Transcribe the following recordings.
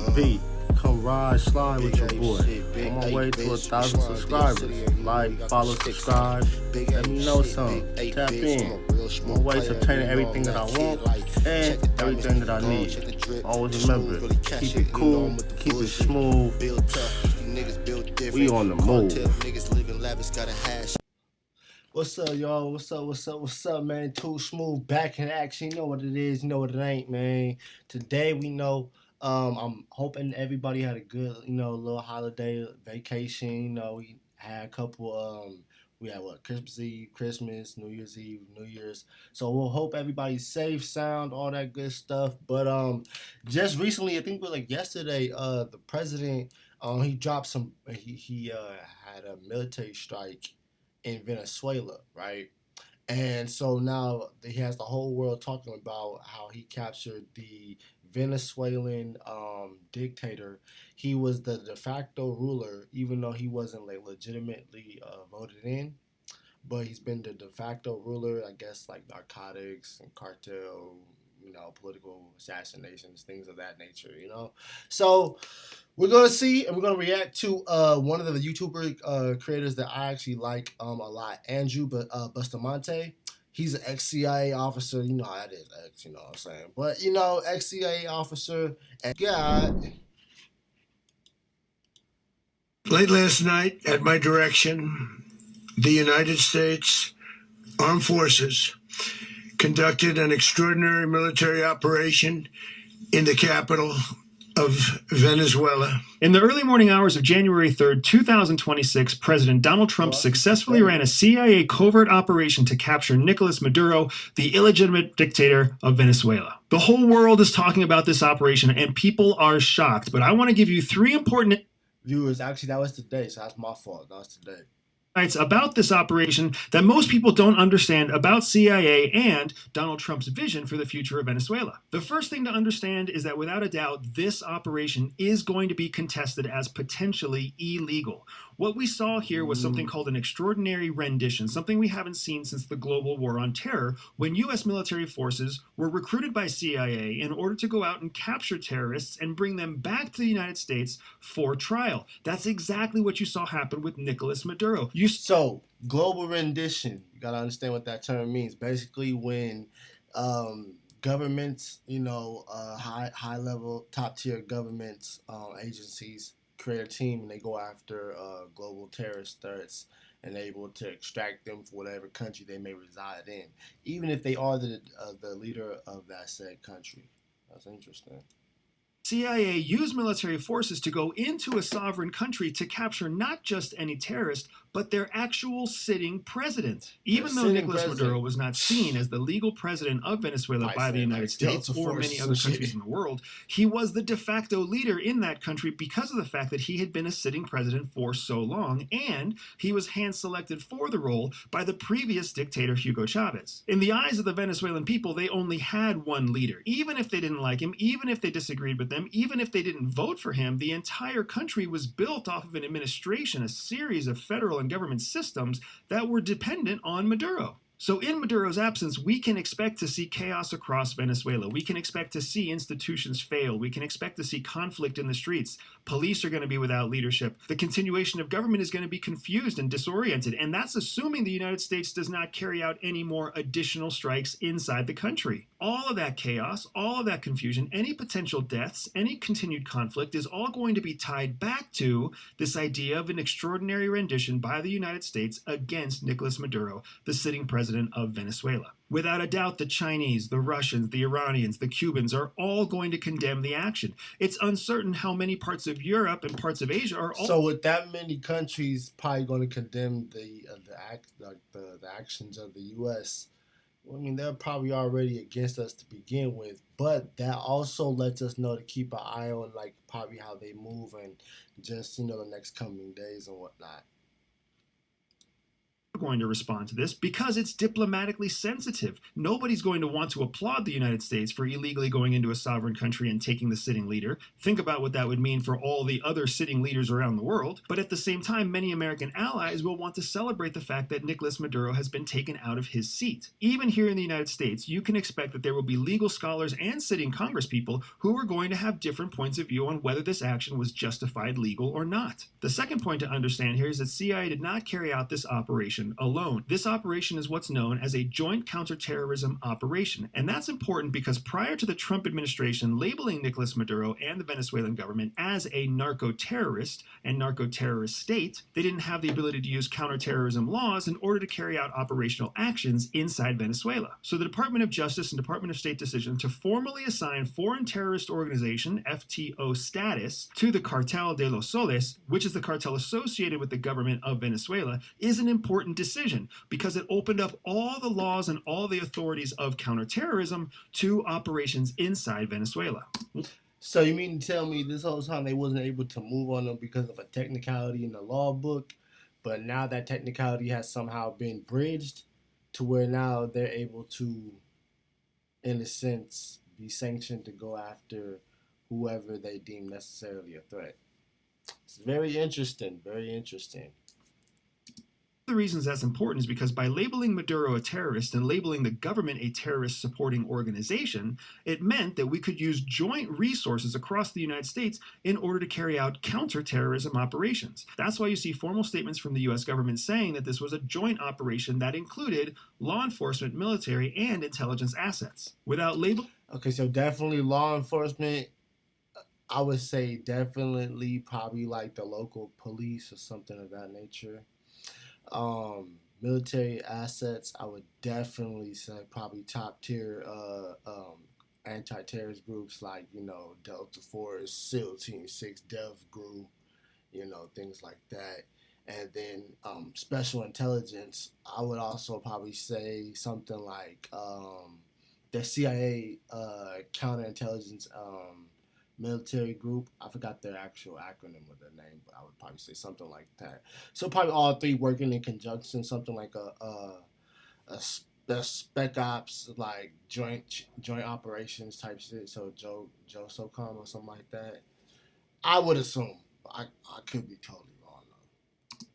the beat. Come ride, slide with your boy. On my way to 1,000 subscribers. Like, follow, subscribe. Let me know something. Tap in. On my way to obtaining everything that I want and everything that I need. Always remember, keep it cool, keep it smooth. We on the move. What's up, y'all? What's up, man? Too Smooth back in action. You know what it is, you know what it ain't, man. Today we know I'm hoping everybody had a good, little holiday vacation. We had a couple we had Christmas Eve, Christmas, New Year's Eve, New Year's. So we'll hope everybody's safe, sound, all that good stuff. But just recently, I think it was like yesterday, the president he dropped he had a military strike in Venezuela, right? And so now he has the whole world talking about how he captured the Venezuelan dictator. He was the de facto ruler, even though he wasn't like legitimately voted in. But he's been the de facto ruler, I guess, like narcotics and cartel, political assassinations, things of that nature. So we're gonna see, and we're gonna react to one of the YouTuber creators that I actually like a lot, Andrew Bustamante. He's an ex-CIA officer. You know how that is, ex. You know what I'm saying? But ex-CIA officer, and God. Late last night, at my direction, the United States Armed Forces conducted an extraordinary military operation in the capital of Venezuela. In the early morning hours of January 3rd, 2026, President Donald Trump successfully ran a CIA covert operation to capture Nicolas Maduro, the illegitimate dictator of Venezuela. The whole world is talking about this operation, and people are shocked, but I want to give you three important viewers. Actually, that was today, so that's my fault. That was today. About this operation that most people don't understand about CIA and Donald Trump's vision for the future of Venezuela. The first thing to understand is that without a doubt, this operation is going to be contested as potentially illegal. What we saw here was something called an extraordinary rendition, something we haven't seen since the global war on terror, when U.S. military forces were recruited by CIA in order to go out and capture terrorists and bring them back to the United States for trial. That's exactly what you saw happen with Nicolas Maduro. So, global rendition, you gotta understand what that term means. Basically, when governments, high level, top tier governments, agencies create a team and they go after global terrorist threats and they're able to extract them from whatever country they may reside in, even if they are the leader of that said country. That's interesting. CIA used military forces to go into a sovereign country to capture not just any terrorist, but their actual sitting president. Even though Nicolas Maduro was not seen as the legal president of Venezuela by the United States or many other countries in the world, he was the de facto leader in that country because of the fact that he had been a sitting president for so long, and he was hand-selected for the role by the previous dictator Hugo Chavez. In the eyes of the Venezuelan people, they only had one leader. Even if they didn't like him, even if they disagreed with them, even if they didn't vote for him, the entire country was built off of an administration, a series of federal and government systems that were dependent on Maduro. So in Maduro's absence, we can expect to see chaos across Venezuela. We can expect to see institutions fail. We can expect to see conflict in the streets. Police are going to be without leadership. The continuation of government is going to be confused and disoriented. And that's assuming the United States does not carry out any more additional strikes inside the country. All of that chaos, all of that confusion, any potential deaths, any continued conflict is all going to be tied back to this idea of an extraordinary rendition by the United States against Nicolas Maduro, the sitting president of Venezuela. Without a doubt, the Chinese, the Russians, the Iranians, the Cubans are all going to condemn the action. It's uncertain how many parts of Europe and parts of Asia are all... So with that many countries probably going to condemn the actions of the U.S., I mean, they're probably already against us to begin with, but that also lets us know to keep an eye on, probably how they move and just, the next coming days and whatnot. going to respond to this because it's diplomatically sensitive. Nobody's going to want to applaud the United States for illegally going into a sovereign country and taking the sitting leader. Think about what that would mean for all the other sitting leaders around the world. But at the same time, many American allies will want to celebrate the fact that Nicolas Maduro has been taken out of his seat. Even here in the United States, you can expect that there will be legal scholars and sitting congresspeople who are going to have different points of view on whether this action was justified, legal, or not. The second point to understand here is that CIA did not carry out this operation alone. This operation is what's known as a joint counterterrorism operation, and that's important because prior to the Trump administration labeling Nicolas Maduro and the Venezuelan government as a narco-terrorist and narco-terrorist state, they didn't have the ability to use counterterrorism laws in order to carry out operational actions inside Venezuela. So the Department of Justice and Department of State decision to formally assign Foreign Terrorist Organization, FTO status, to the Cartel de los Soles, which is the cartel associated with the government of Venezuela, is an important decision because it opened up all the laws and all the authorities of counterterrorism to operations inside Venezuela. So you mean to tell me this whole time they wasn't able to move on them because of a technicality in the law book, but now that technicality has somehow been bridged to where now they're able to, in a sense, be sanctioned to go after whoever they deem necessarily a threat? It's very interesting, very interesting. One of the reasons that's important is because by labeling Maduro a terrorist and labeling the government a terrorist supporting organization, it meant that we could use joint resources across the United States in order to carry out counterterrorism operations. That's why you see formal statements from the US government saying that this was a joint operation that included law enforcement, military, and intelligence assets. Without label. Okay, so definitely law enforcement. I would say definitely probably like the local police or something of that nature. Military assets, I would definitely say probably top tier anti-terrorist groups like, Delta Force, SEAL Team 6, Dev Group, things like that. And then special intelligence, I would also probably say something like the CIA counterintelligence military group. I forgot their actual acronym of their name, but I would probably say something like that. So probably all three working in conjunction, something like a spec ops, like joint operations type shit. So Joe SOCOM or something like that. I would assume. I could be totally wrong though.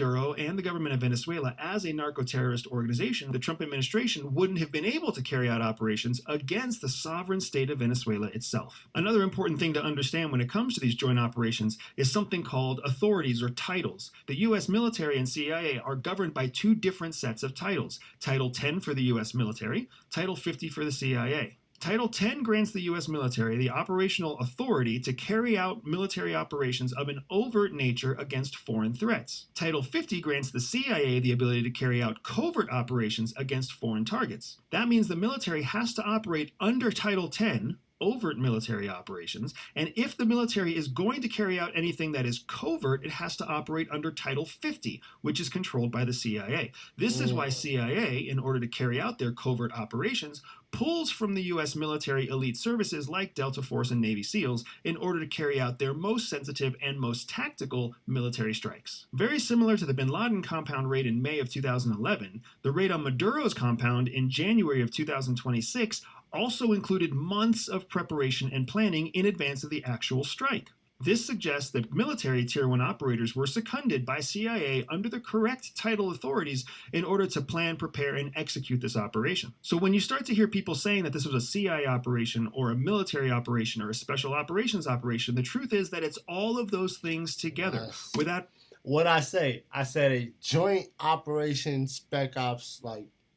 Maduro and the government of Venezuela as a narco-terrorist organization, the Trump administration wouldn't have been able to carry out operations against the sovereign state of Venezuela itself. Another important thing to understand when it comes to these joint operations is something called authorities or titles. The U.S. military and CIA are governed by two different sets of titles. Title 10 for the U.S. military, Title 50 for the CIA. Title 10 grants the U.S. military the operational authority to carry out military operations of an overt nature against foreign threats. Title 50 grants the CIA the ability to carry out covert operations against foreign targets. That means the military has to operate under Title 10, overt military operations, and if the military is going to carry out anything that is covert, it has to operate under Title 50, which is controlled by the CIA. This is why CIA, in order to carry out their covert operations, pulls from the U.S. military elite services like Delta Force and Navy SEALs in order to carry out their most sensitive and most tactical military strikes. Very similar to the bin Laden compound raid in May of 2011, the raid on Maduro's compound in January of 2026 also included months of preparation and planning in advance of the actual strike. This suggests that military Tier 1 operators were seconded by CIA under the correct title authorities in order to plan, prepare, and execute this operation. So when you start to hear people saying that this was a CIA operation or a military operation or a special operations operation, the truth is that it's all of those things together. Yes. Without what I said a joint operation spec ops,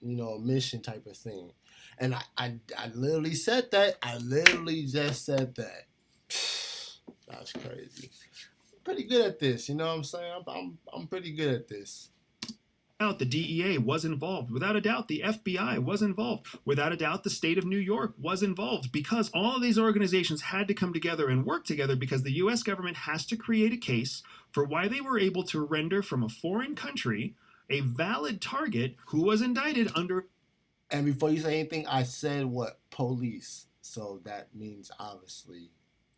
mission type of thing. And I literally said that. I literally just said that. That's crazy. I'm pretty good at this, you know what I'm saying? I'm pretty good at this. The DEA was involved. Without a doubt, the FBI was involved. Without a doubt, the state of New York was involved, because all of these organizations had to come together and work together because the U.S. government has to create a case for why they were able to render from a foreign country a valid target who was indicted under. And before you say anything, I said what? Police. So that means obviously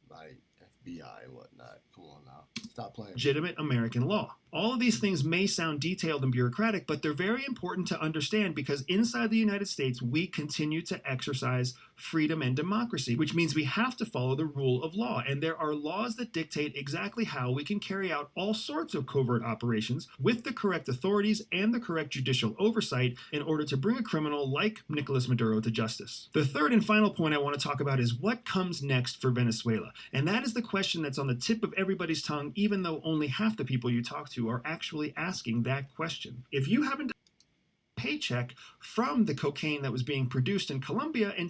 like FBI and whatnot. Come on now. Stop playing. Legitimate American law. All of these things may sound detailed and bureaucratic, but they're very important to understand because inside the United States, we continue to exercise freedom and democracy, which means we have to follow the rule of law. And there are laws that dictate exactly how we can carry out all sorts of covert operations with the correct authorities and the correct judicial oversight in order to bring a criminal like Nicolas Maduro to justice. The third and final point I want to talk about is what comes next for Venezuela. And that is the question that's on the tip of everybody's tongue, even though only half the people you talk to are actually asking that question. If you haven't paycheck from the cocaine that was being produced in Colombia and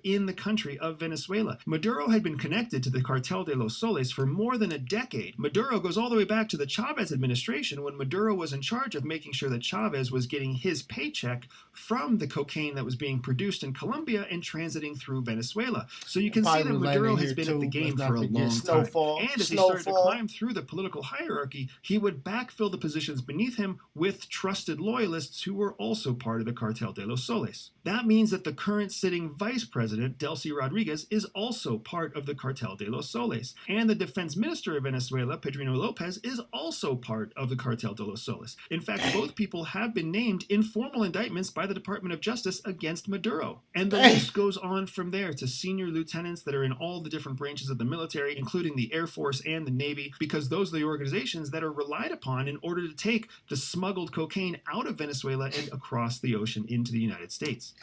in the country of Venezuela. Maduro had been connected to the Cartel de los Soles for more than a decade. Maduro goes all the way back to the Chavez administration when Maduro was in charge of making sure that Chavez was getting his paycheck from the cocaine that was being produced in Colombia and transiting through Venezuela. So you can see that Maduro has been at the game for a long time. And as he started to climb through the political hierarchy, he would backfill the positions beneath him with trusted loyalists who were also part of the Cartel de los Soles. That means that the current sitting vice president, Delcy Rodriguez, is also part of the Cartel de los Soles. And the defense minister of Venezuela, Pedrino Lopez, is also part of the Cartel de los Soles. In fact, both people have been named in formal indictments by the Department of Justice against Maduro. And the list goes on from there to senior lieutenants that are in all the different branches of the military, including the Air Force and the Navy, because those are the organizations that are relied upon in order to take the smuggled cocaine out of Venezuela and across the ocean into the United States.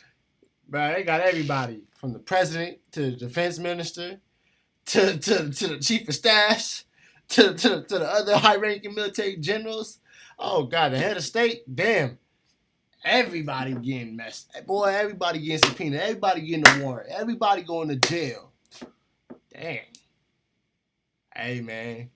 Bro, they got everybody from the president to the defense minister to the chief of staff to the other high-ranking military generals. Oh God, the head of state. Damn, everybody getting messed. Boy, everybody getting subpoenaed. Everybody getting a warrant. Everybody going to jail. Damn. Hey man.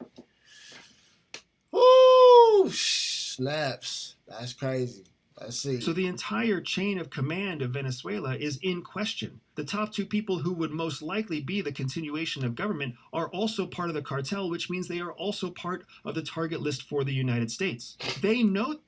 Woo! Snaps. That's crazy. Let's see. So the entire chain of command of Venezuela is in question. The top two people who would most likely be the continuation of government are also part of the cartel, which means they are also part of the target list for the United States. They know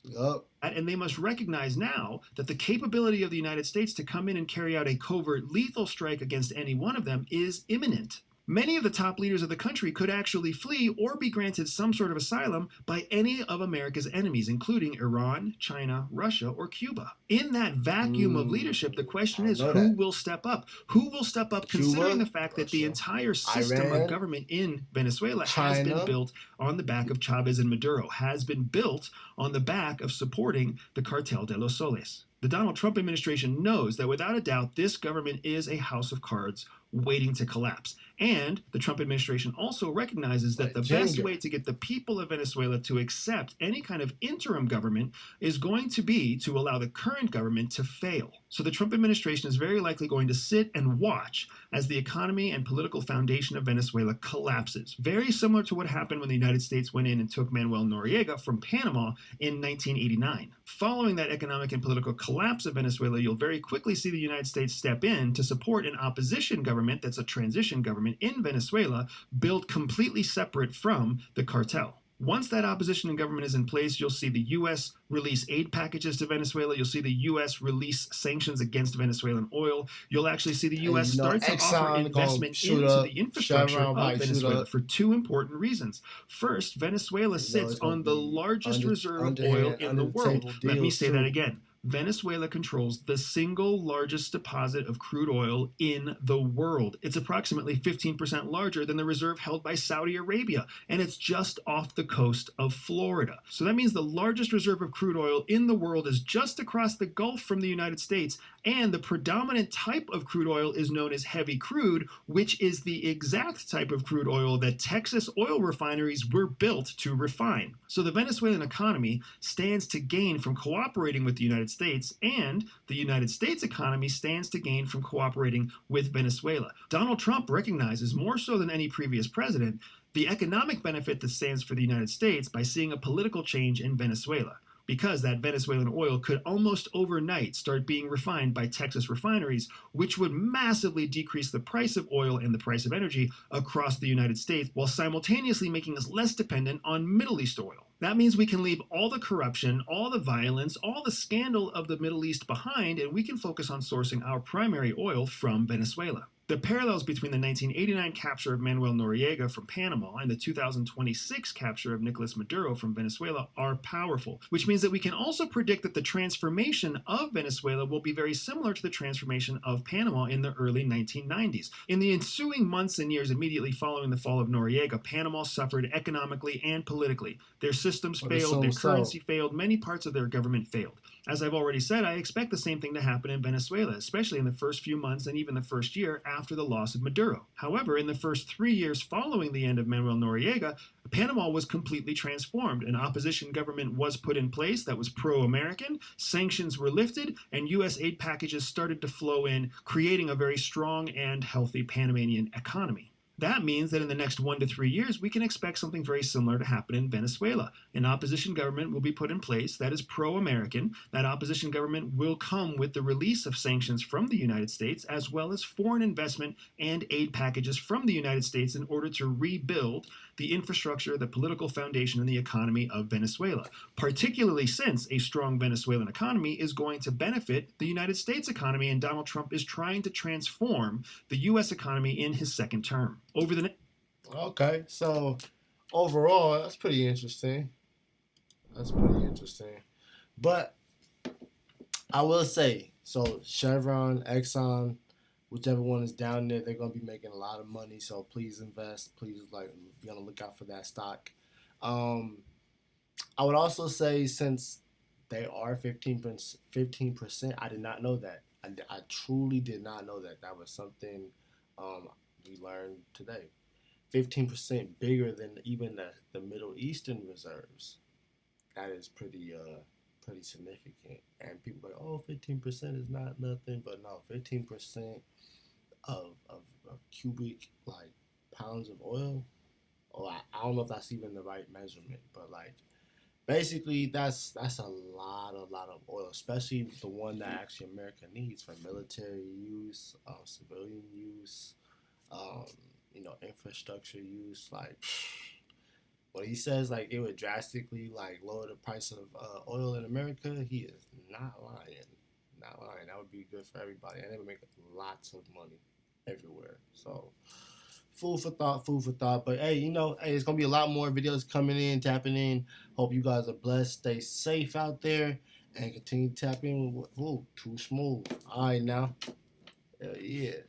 that, and they must recognize now that the capability of the United States to come in and carry out a covert lethal strike against any one of them is imminent. Many of the top leaders of the country could actually flee or be granted some sort of asylum by any of America's enemies, including Iran, China, Russia, or Cuba. In that vacuum of leadership, the question is who will step up? Who will step up considering the fact that the entire system of government in Venezuela has been built on the back of Chavez and Maduro, has been built on the back of supporting the Cartel de los Soles. The Donald Trump administration knows that without a doubt, this government is a house of cards waiting to collapse. And the Trump administration also recognizes that the best way to get the people of Venezuela to accept any kind of interim government is going to be to allow the current government to fail. So the Trump administration is very likely going to sit and watch as the economy and political foundation of Venezuela collapses. Very similar to what happened when the United States went in and took Manuel Noriega from Panama in 1989. Following that economic and political collapse of Venezuela, you'll very quickly see the United States step in to support an opposition government that's a transition government in Venezuela, built completely separate from the cartel. Once that opposition and government is in place, you'll see the U.S. release aid packages to Venezuela. You'll see the U.S. release sanctions against Venezuelan oil. You'll actually see the U.S. start to offer investment into the infrastructure of Venezuela for two important reasons. First, Venezuela sits on the largest reserve of oil in the world. Let me say that again. Venezuela controls the single largest deposit of crude oil in the world. It's approximately 15% larger than the reserve held by Saudi Arabia, and it's just off the coast of Florida. So that means the largest reserve of crude oil in the world is just across the Gulf from the United States, and the predominant type of crude oil is known as heavy crude, which is the exact type of crude oil that Texas oil refineries were built to refine. So the Venezuelan economy stands to gain from cooperating with the United States, and the United States economy stands to gain from cooperating with Venezuela. Donald Trump recognizes, more so than any previous president, the economic benefit that stands for the United States by seeing a political change in Venezuela, because that Venezuelan oil could almost overnight start being refined by Texas refineries, which would massively decrease the price of oil and the price of energy across the United States, while simultaneously making us less dependent on Middle East oil. That means we can leave all the corruption, all the violence, all the scandal of the Middle East behind, and we can focus on sourcing our primary oil from Venezuela. The parallels between the 1989 capture of Manuel Noriega from Panama and the 2026 capture of Nicolas Maduro from Venezuela are powerful, which means that we can also predict that the transformation of Venezuela will be very similar to the transformation of Panama in the early 1990s. In the ensuing months and years immediately following the fall of Noriega, Panama suffered economically and politically. Their systems failed, their currency failed, many parts of their government failed. As I've already said, I expect the same thing to happen in Venezuela, especially in the first few months and even the first year after the loss of Maduro. However, in the first 3 years following the end of Manuel Noriega, Panama was completely transformed. An opposition government was put in place that was pro-American, sanctions were lifted, and U.S. aid packages started to flow in, creating a very strong and healthy Panamanian economy. That means that in the next 1 to 3 years, we can expect something very similar to happen in Venezuela. An opposition government will be put in place that is pro-American. That opposition government will come with the release of sanctions from the United States, as well as foreign investment and aid packages from the United States in order to rebuild the infrastructure, the political foundation, and the economy of Venezuela, particularly since a strong Venezuelan economy is going to benefit the United States economy, and Donald Trump is trying to transform the U.S. economy in his second term. Okay, so overall, that's pretty interesting. But I will say, so Chevron, Exxon, whichever one is down there, they're gonna be making a lot of money. So please invest. Please be on the lookout for that stock. I would also say, since they are 15%, I did not know that. I truly did not know that. That was something we learned today. 15% bigger than even the Middle Eastern reserves. That is pretty significant. And people are like, oh, 15% is not nothing, but no, 15% of cubic pounds of oil. Oh, I don't know if that's even the right measurement, but basically that's a lot of oil, especially the one that actually America needs for military use, civilian use, infrastructure use. When he says it would drastically lower the price of oil in America, he is not lying. Not lying. That would be good for everybody, and it would make lots of money everywhere. So food for thought. But hey, it's gonna be a lot more videos coming in, tapping in. Hope you guys are blessed. Stay safe out there and continue to tap in with Too Smooth. All right, now. Hell yeah.